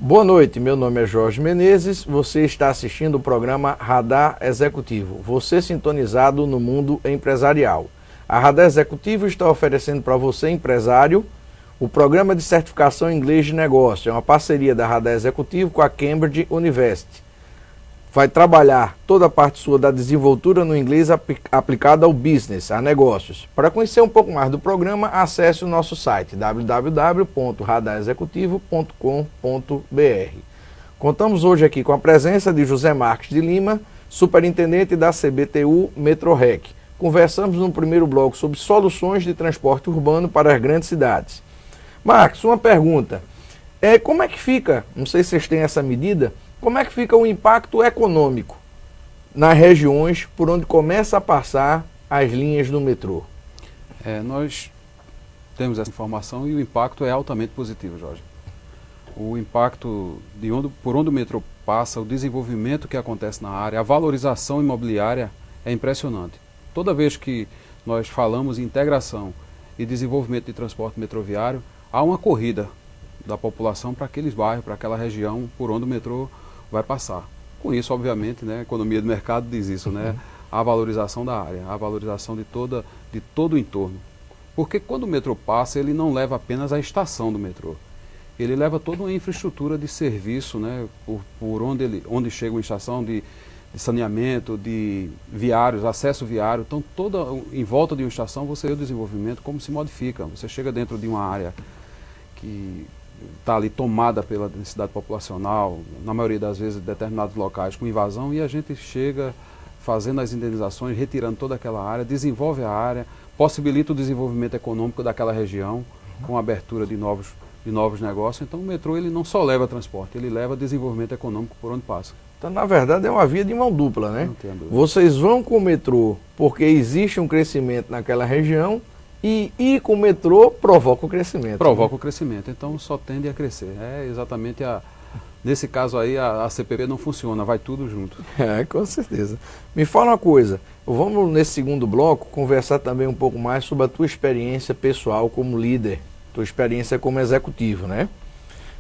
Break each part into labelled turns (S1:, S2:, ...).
S1: Boa noite, meu nome é Jorge Menezes, você está assistindo o programa Radar Executivo, você sintonizado no mundo empresarial. A Radar Executivo está oferecendo para você, empresário, o programa de certificação em inglês de negócio. É uma parceria da Radar Executivo com a Cambridge University. Vai trabalhar toda a parte sua da desenvoltura no inglês aplicada ao business, a negócios. Para conhecer um pouco mais do programa, acesse o nosso site www.radarexecutivo.com.br. Contamos hoje aqui com a presença de José Marques de Lima, superintendente da CBTU Metrorec. Conversamos no primeiro bloco sobre soluções de transporte urbano para as grandes cidades. Marques, uma pergunta. Como é que fica, não sei se vocês têm essa medida, como é que fica o impacto econômico nas regiões por onde começa a passar as linhas do metrô?
S2: Nós temos essa informação e o impacto é altamente positivo, Jorge. O impacto por onde o metrô passa, o desenvolvimento que acontece na área, a valorização imobiliária é impressionante. Toda vez que nós falamos em integração e desenvolvimento de transporte metroviário, há uma corrida da população para aqueles bairros, para aquela região por onde o metrô vai passar. Com isso, obviamente, né, a economia do mercado diz isso, né, a valorização da área, a valorização de todo o entorno. Porque quando o metrô passa, ele não leva apenas a estação do metrô. Ele leva toda uma infraestrutura de serviço, né, por onde chega uma estação de saneamento, de viários, acesso viário. Então, em volta de uma estação, você vê o desenvolvimento, como se modifica. Você chega dentro de uma área que está ali tomada pela densidade populacional, na maioria das vezes determinados locais com invasão, e a gente chega fazendo as indenizações, retirando toda aquela área, desenvolve a área, possibilita o desenvolvimento econômico daquela região, com a abertura de novos negócios. Então o metrô ele não só leva transporte, ele leva desenvolvimento econômico por onde passa.
S1: Então, na verdade, é uma via de mão dupla, né?
S2: Não tenho dúvida.
S1: Vocês vão com o metrô porque existe um crescimento naquela região, e ir com o metrô provoca o crescimento.
S2: Provoca o crescimento, então só tende a crescer. Exatamente nesse caso aí a CPP não funciona, vai tudo junto.
S1: Com certeza. Me fala uma coisa, vamos nesse segundo bloco conversar também um pouco mais sobre a tua experiência pessoal como líder, tua experiência como executivo, né?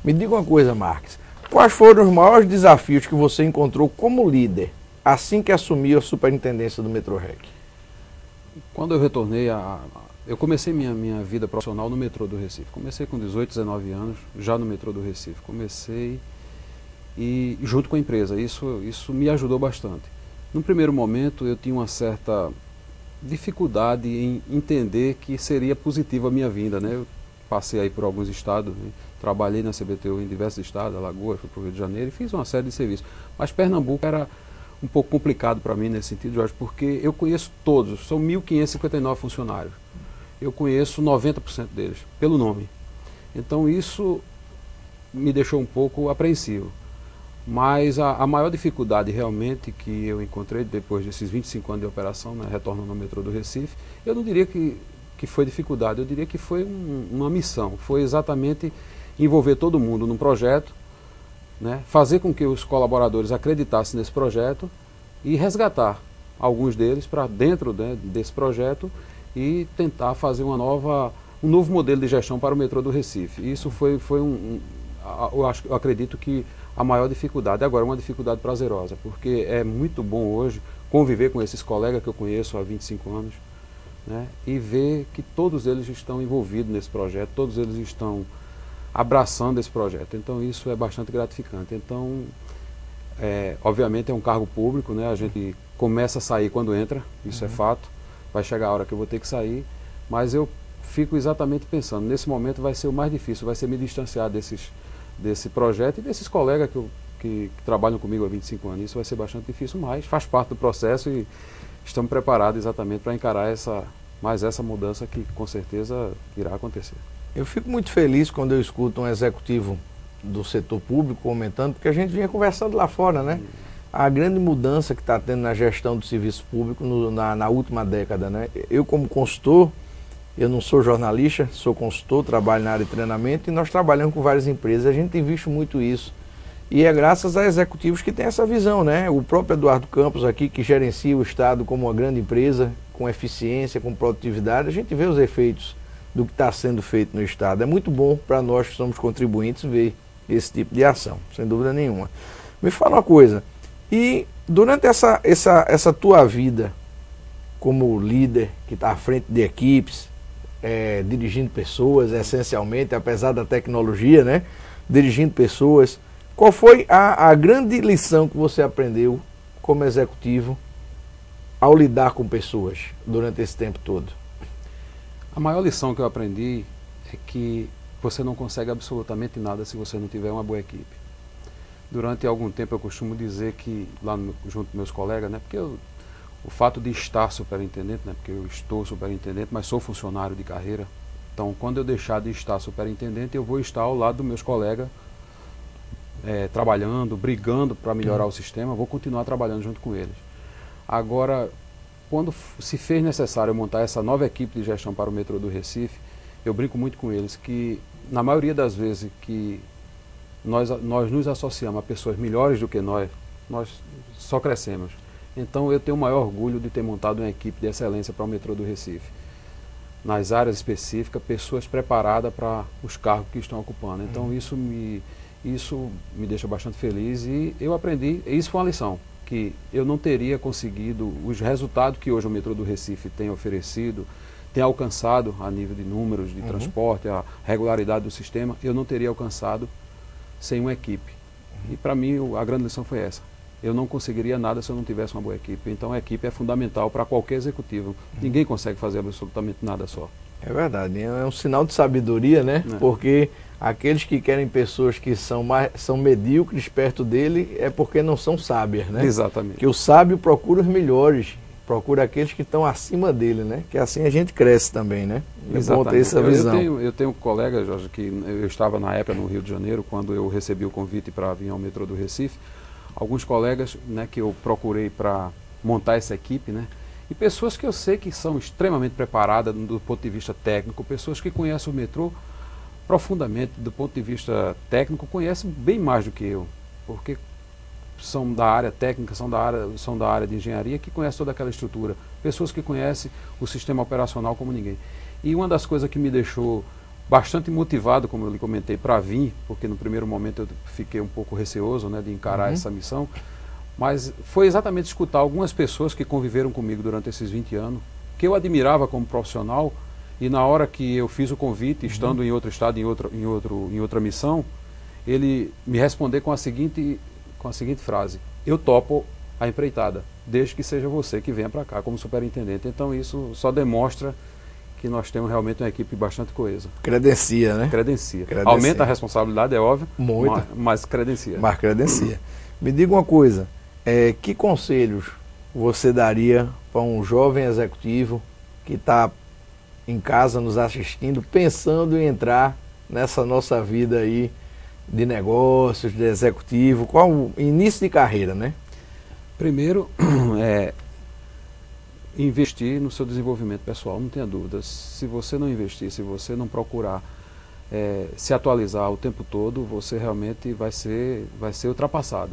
S1: Me diga uma coisa, Marques, quais foram os maiores desafios que você encontrou como líder assim que assumiu a superintendência do Metrorec?
S2: Quando eu retornei eu comecei minha vida profissional no metrô do Recife. Comecei com 18, 19 anos, já no metrô do Recife. Comecei e junto com a empresa. Isso me ajudou bastante. No primeiro momento, eu tinha uma certa dificuldade em entender que seria positiva a minha vinda, né? Eu passei aí por alguns estados, né? Trabalhei na CBTU em diversos estados, Alagoas, fui para o Rio de Janeiro e fiz uma série de serviços. Mas Pernambuco era um pouco complicado para mim nesse sentido, Jorge, porque eu conheço todos, são 1.559 funcionários. Eu conheço 90% deles, pelo nome. Então isso me deixou um pouco apreensivo. Mas a maior dificuldade realmente que eu encontrei depois desses 25 anos de operação, né, retornando ao metrô do Recife, eu não diria que foi dificuldade, eu diria que foi uma missão. Foi exatamente envolver todo mundo num projeto, né, fazer com que os colaboradores acreditassem nesse projeto e resgatar alguns deles para dentro, né, desse projeto e tentar fazer um novo modelo de gestão para o metrô do Recife. Isso foi eu acredito que a maior dificuldade. Agora, uma dificuldade prazerosa, porque é muito bom hoje conviver com esses colegas que eu conheço há 25 anos, né, e ver que todos eles estão envolvidos nesse projeto, todos eles estão abraçando esse projeto. Então isso é bastante gratificante. Então, obviamente é um cargo público, né, a gente começa a sair quando entra, isso é fato. Vai chegar a hora que eu vou ter que sair, mas eu fico exatamente pensando, nesse momento vai ser o mais difícil, vai ser me distanciar desse projeto e desses colegas que trabalham comigo há 25 anos. Isso vai ser bastante difícil, mas faz parte do processo e estamos preparados exatamente para encarar essa mudança que com certeza irá acontecer.
S1: Eu fico muito feliz quando eu escuto um executivo do setor público comentando, porque a gente vinha conversando lá fora, né? A grande mudança que está tendo na gestão do serviço público na última década, né? Eu como consultor, eu não sou jornalista, sou consultor, trabalho na área de treinamento e nós trabalhamos com várias empresas, a gente tem visto muito isso. E é graças a executivos que têm essa visão, né? O próprio Eduardo Campos aqui, que gerencia o Estado como uma grande empresa, com eficiência, com produtividade, a gente vê os efeitos do que está sendo feito no Estado. É muito bom para nós que somos contribuintes ver esse tipo de ação, sem dúvida nenhuma. Me fala uma coisa, e durante essa tua vida como líder que está à frente de equipes, dirigindo pessoas essencialmente, apesar da tecnologia, né? Dirigindo pessoas, qual foi a grande lição que você aprendeu como executivo ao lidar com pessoas durante esse tempo todo?
S2: A maior lição que eu aprendi é que você não consegue absolutamente nada se você não tiver uma boa equipe. Durante algum tempo eu costumo dizer que, lá junto com meus colegas, né, porque o fato de estar superintendente, né, porque eu estou superintendente, mas sou funcionário de carreira, então quando eu deixar de estar superintendente, eu vou estar ao lado dos meus colegas, trabalhando, brigando para melhorar o sistema, vou continuar trabalhando junto com eles. Agora, quando se fez necessário montar essa nova equipe de gestão para o metrô do Recife, eu brinco muito com eles que, na maioria das vezes que nós nos associamos a pessoas melhores do que nós só crescemos. Então eu tenho o maior orgulho de ter montado uma equipe de excelência para o metrô do Recife. Nas áreas específicas, pessoas preparadas para os cargos que estão ocupando. Então isso me deixa bastante feliz e eu aprendi, isso foi uma lição, que eu não teria conseguido os resultados que hoje o metrô do Recife tem oferecido, tem alcançado a nível de números de transporte, a regularidade do sistema, eu não teria alcançado sem uma equipe. E para mim a grande lição foi essa. Eu não conseguiria nada se eu não tivesse uma boa equipe. Então a equipe é fundamental para qualquer executivo. Ninguém consegue fazer absolutamente nada só.
S1: É verdade, é um sinal de sabedoria, né? Porque aqueles que querem pessoas que são medíocres perto dele é porque não são sábias, né?
S2: Exatamente.
S1: Que o sábio procura os melhores, procura aqueles que estão acima dele, né? Que assim a gente cresce também, né? É bom ter essa visão.
S2: Eu tenho um colega, Jorge, que eu estava na época no Rio de Janeiro, quando eu recebi o convite para vir ao metrô do Recife. Alguns colegas, né, que eu procurei para montar essa equipe, né? E pessoas que eu sei que são extremamente preparadas do ponto de vista técnico, pessoas que conhecem o metrô profundamente do ponto de vista técnico, conhecem bem mais do que eu, porque são da área técnica, são da área de engenharia, que conhecem toda aquela estrutura. Pessoas que conhecem o sistema operacional como ninguém. E uma das coisas que me deixou bastante motivado, como eu lhe comentei, para vir, porque no primeiro momento eu fiquei um pouco receoso, né, de encarar essa missão, mas foi exatamente escutar algumas pessoas que conviveram comigo durante esses 20 anos, que eu admirava como profissional, e na hora que eu fiz o convite, estando em outro estado, em outra missão, ele me respondeu com a seguinte frase: eu topo a empreitada, desde que seja você que venha para cá como superintendente. Então isso só demonstra que nós temos realmente uma equipe bastante coesa.
S1: Credencia, né?
S2: Credencia. Aumenta a responsabilidade, é óbvio,
S1: muito,
S2: mas credencia.
S1: Mas credencia. Me diga uma coisa, que conselhos você daria para um jovem executivo que está em casa nos assistindo, pensando em entrar nessa nossa vida aí de negócios, de executivo, qual o início de carreira, né?
S2: Primeiro, investir no seu desenvolvimento pessoal, não tenha dúvidas. Se você não investir, se você não procurar se atualizar o tempo todo, você realmente vai ser ultrapassado.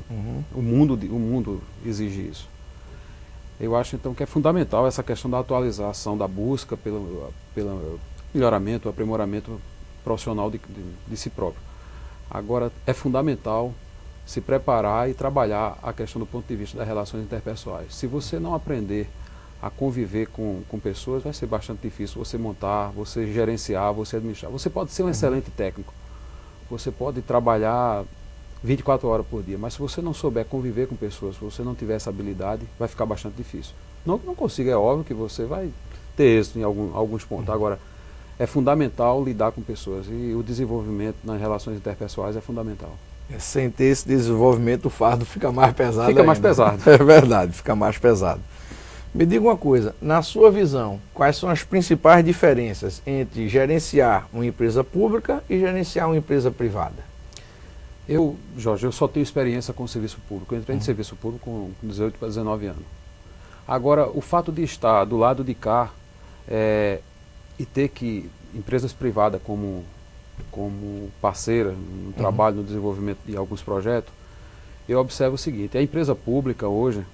S2: O mundo exige isso. Eu acho então que é fundamental essa questão da atualização, da busca pelo melhoramento, aprimoramento profissional de si próprio. Agora, é fundamental se preparar e trabalhar a questão do ponto de vista das relações interpessoais. Se você não aprender a conviver com pessoas, vai ser bastante difícil você montar, você gerenciar, você administrar. Você pode ser um excelente técnico, você pode trabalhar 24 horas por dia, mas se você não souber conviver com pessoas, se você não tiver essa habilidade, vai ficar bastante difícil. Não que não consiga, é óbvio que você vai ter êxito em alguns pontos. Agora, é fundamental lidar com pessoas e o desenvolvimento nas relações interpessoais é fundamental.
S1: Sem ter esse desenvolvimento, o fardo fica mais pesado.
S2: Fica mais pesado.
S1: É verdade, fica mais pesado. Me diga uma coisa, na sua visão, quais são as principais diferenças entre gerenciar uma empresa pública e gerenciar uma empresa privada?
S2: Jorge, eu só tenho experiência com o serviço público. Eu entrei em serviço público com 18 para 19 anos. Agora, o fato de estar do lado de cá e ter que empresas privadas como parceira no trabalho, no desenvolvimento de alguns projetos, eu observo o seguinte: a empresa pública hoje,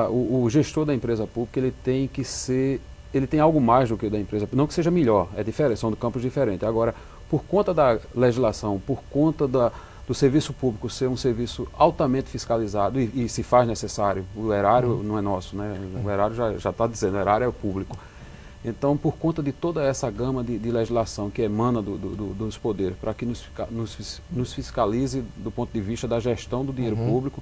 S2: o gestor da empresa pública, ele tem algo mais do que o da empresa, não que seja melhor, é diferente, são de campos diferentes. Agora, por conta da legislação, por conta do serviço público ser um serviço altamente fiscalizado e se faz necessário, o erário não é nosso, né? O erário já está dizendo, o erário é o público. Então, por conta de toda essa gama de legislação que emana dos poderes, para que nos fiscalize do ponto de vista da gestão do dinheiro público,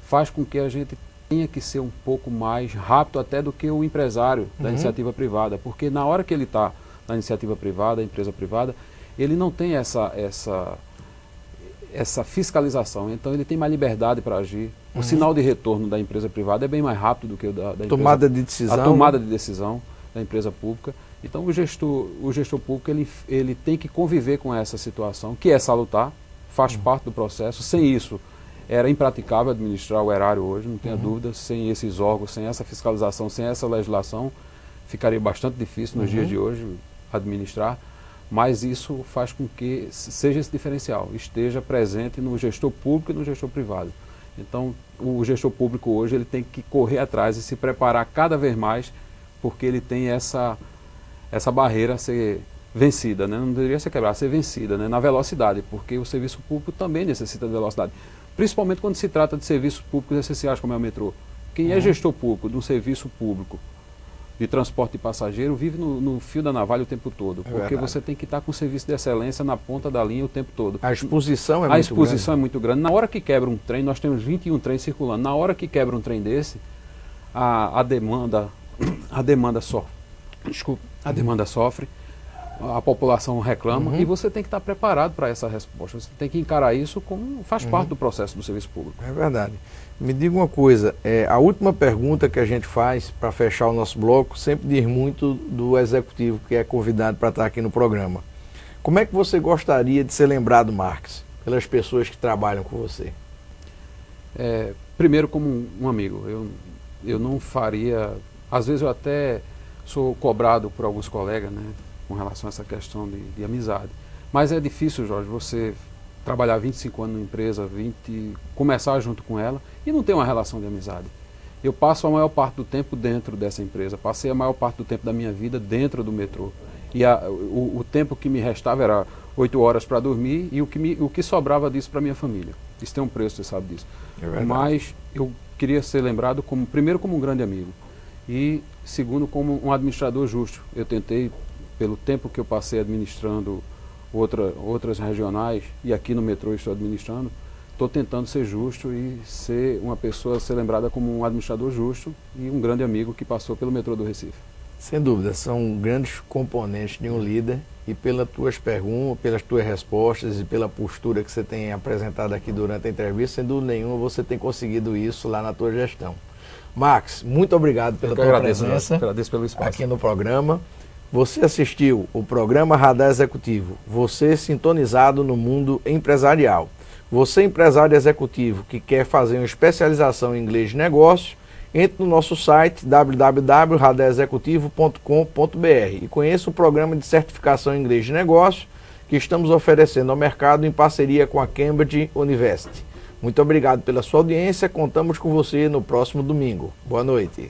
S2: faz com que a gente tenha que ser um pouco mais rápido até do que o empresário da iniciativa privada, porque na hora que ele está na iniciativa privada, empresa privada, ele não tem essa fiscalização, então ele tem mais liberdade para agir. O sinal de retorno da empresa privada é bem mais rápido do que o da empresa.
S1: Tomada de decisão.
S2: A tomada de decisão da empresa pública. Então o gestor público ele tem que conviver com essa situação, que é salutar, faz parte do processo. Sem isso, era impraticável administrar o erário hoje, não tenha dúvida. Sem esses órgãos, sem essa fiscalização, sem essa legislação, ficaria bastante difícil nos dias de hoje administrar. Mas isso faz com que seja esse diferencial, esteja presente no gestor público e no gestor privado. Então, o gestor público hoje ele tem que correr atrás e se preparar cada vez mais, porque ele tem essa barreira a ser vencida, né? Não deveria ser quebrada, a ser vencida, né? Na velocidade, porque o serviço público também necessita de velocidade, principalmente quando se trata de serviços públicos essenciais, como é o metrô. Quem é gestor público de um serviço público de transporte de passageiro vive no fio da navalha o tempo todo, porque você tem que estar com o serviço de excelência na ponta da linha o tempo todo.
S1: A exposição é muito grande.
S2: A exposição é muito grande. Na hora que quebra um trem, nós temos 21 trens circulando, na hora que quebra um trem desse, a demanda sofre. Desculpa, a demanda sofre, a população reclama e você tem que estar preparado para essa resposta. Você tem que encarar isso como faz parte do processo do serviço público.
S1: É verdade. Me diga uma coisa, a última pergunta que a gente faz para fechar o nosso bloco sempre diz muito do executivo que é convidado para estar aqui no programa. Como é que você gostaria de ser lembrado, Marques, pelas pessoas que trabalham com você?
S2: Primeiro como um amigo. Eu não faria... Às vezes eu até sou cobrado por alguns colegas, né, com relação a essa questão de amizade. Mas é difícil, Jorge, você trabalhar 25 anos numa empresa, começar junto com ela e não ter uma relação de amizade. Eu passo a maior parte do tempo dentro dessa empresa, passei a maior parte do tempo da minha vida dentro do metrô. E o tempo que me restava era 8 horas para dormir e o que sobrava disso para minha família. Isso tem um preço, você sabe disso. Mas eu queria ser lembrado primeiro como um grande amigo e segundo como um administrador justo. Eu tentei, pelo tempo que eu passei administrando outras regionais e aqui no metrô estou administrando, estou tentando ser justo e ser uma pessoa, ser lembrada como um administrador justo e um grande amigo que passou pelo metrô do Recife.
S1: Sem dúvida, são grandes componentes de um líder e pelas tuas perguntas, pelas tuas respostas e pela postura que você tem apresentado aqui durante a entrevista, sem dúvida nenhuma você tem conseguido isso lá na tua gestão. Max, muito obrigado pela tua presença.
S2: Agradeço pelo espaço.
S1: Aqui no programa. Você assistiu o programa Radar Executivo, você sintonizado no mundo empresarial. Você empresário executivo que quer fazer uma especialização em inglês de negócio, entre no nosso site www.radarexecutivo.com.br e conheça o programa de certificação em inglês de negócio que estamos oferecendo ao mercado em parceria com a Cambridge University. Muito obrigado pela sua audiência, contamos com você no próximo domingo. Boa noite.